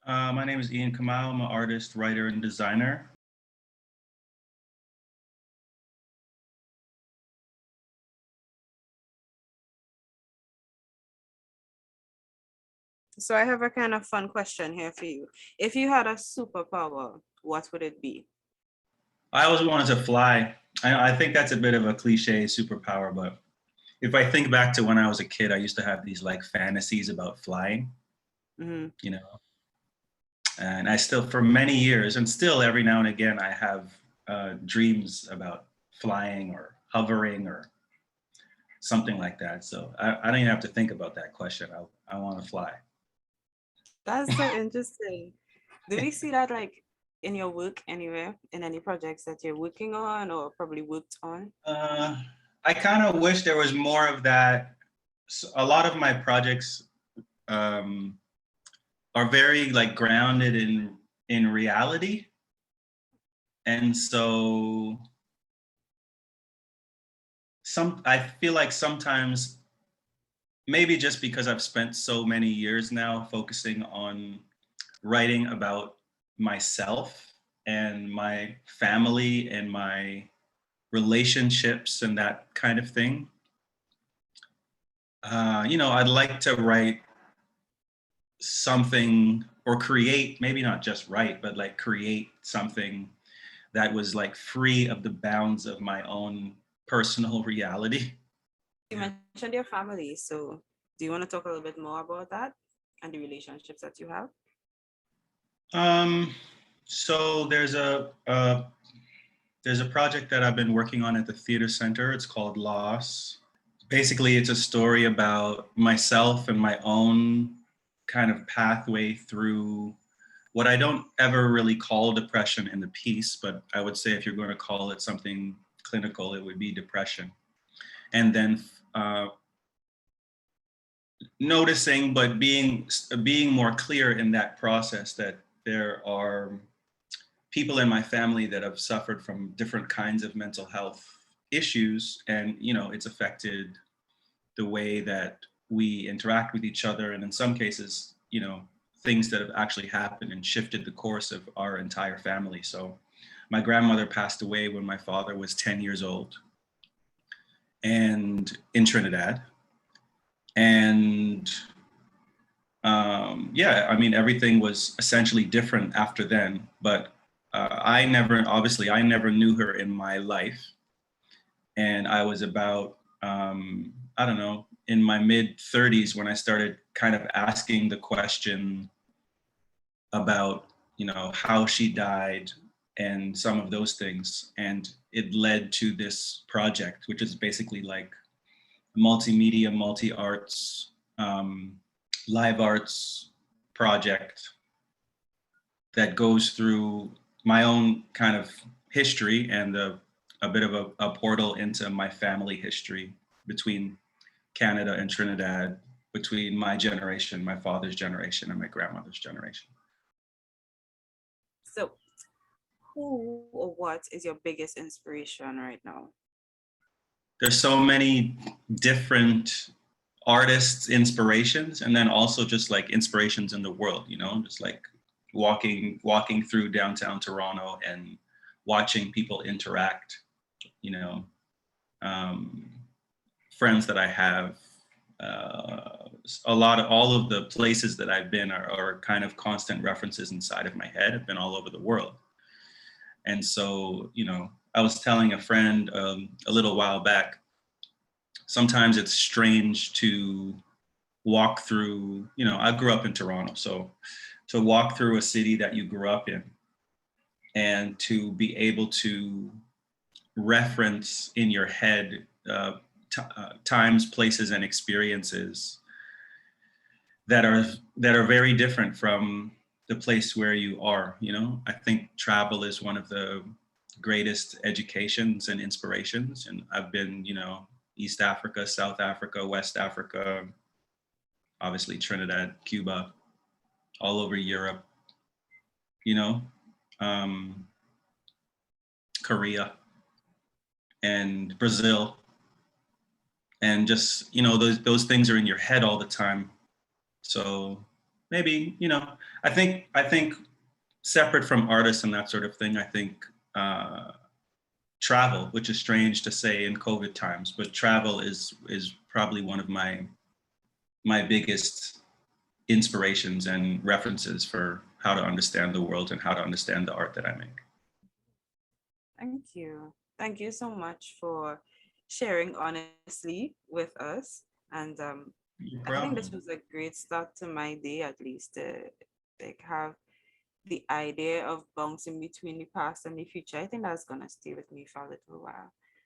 My name is Ian Kamau. I'm an artist, writer, and designer. So I have a kind of fun question here for you. If you had a superpower, what would it be? I always wanted to fly. I think that's a bit of a cliche superpower, but if I think back to when I was a kid, I used to have these like fantasies about flying, Mm-hmm. you know, and I still, for many years, and still every now and again, I have dreams about flying or hovering or something like that. So I don't even have to think about that question. I want to fly. That's so interesting. Do we see that like in your work anywhere, in any projects that you're working on or probably worked on? Uh, I kind of wish there was more of that. A lot of my projects um, are very like grounded in reality, and so I feel like sometimes maybe just because I've spent so many years now focusing on writing about myself and my family and my relationships and that kind of thing. I'd like to write something or create, maybe not just write, but like create something that was like free of the bounds of my own personal reality. You mentioned your family, so do you want to talk a little bit more about that and the relationships that you have? Um, so there's a project that I've been working on at the theater center. It's called Loss. Basically, it's a story about myself and my own kind of pathway through what I don't ever really call depression in the piece, but I would say if you're going to call it something clinical, it would be depression. And then noticing, but being more clear in that process that there are people in my family that have suffered from different kinds of mental health issues, and it's affected the way that we interact with each other, and in some cases, things that have actually happened and shifted the course of our entire family. So my grandmother passed away when my father was 10 years old, and in Trinidad. And yeah, I mean, everything was essentially different after then, but I never knew her in my life. And I was about, I don't know, in my mid 30s when I started kind of asking the question about, how she died and some of those things. And it led to this project, which is basically like multimedia, multi-arts, live arts project that goes through my own kind of history and a bit of a portal into my family history between Canada and Trinidad, between my generation, my father's generation, and my grandmother's generation. So, who or what is your biggest inspiration right now? There's so many different artists inspirations, and then also just like inspirations in the world, just like walking through downtown Toronto and watching people interact, you know um, friends that I have, all of the places that I've been are kind of constant references inside of my head. I've been all over the world. And so, I was telling a friend a little while back, sometimes it's strange to walk through, I grew up in Toronto. So to walk through a city that you grew up in and to be able to reference in your head times, places, and experiences that are very different from the place where you are. I think travel is one of the greatest educations and inspirations. And I've been, East Africa, South Africa, West Africa, obviously Trinidad, Cuba, all over Europe, you know, um, Korea and Brazil. And just, those things are in your head all the time. So maybe, I think separate from artists and that sort of thing, I think travel, which is strange to say in COVID times, but travel is probably one of my biggest inspirations and references for how to understand the world and how to understand the art that I make. Thank you. Thank you so much for sharing honestly with us. And No I think this problem. was a great start to my day, at least to like have the idea of bouncing between the past and the future. I think that's gonna stay with me for a little while.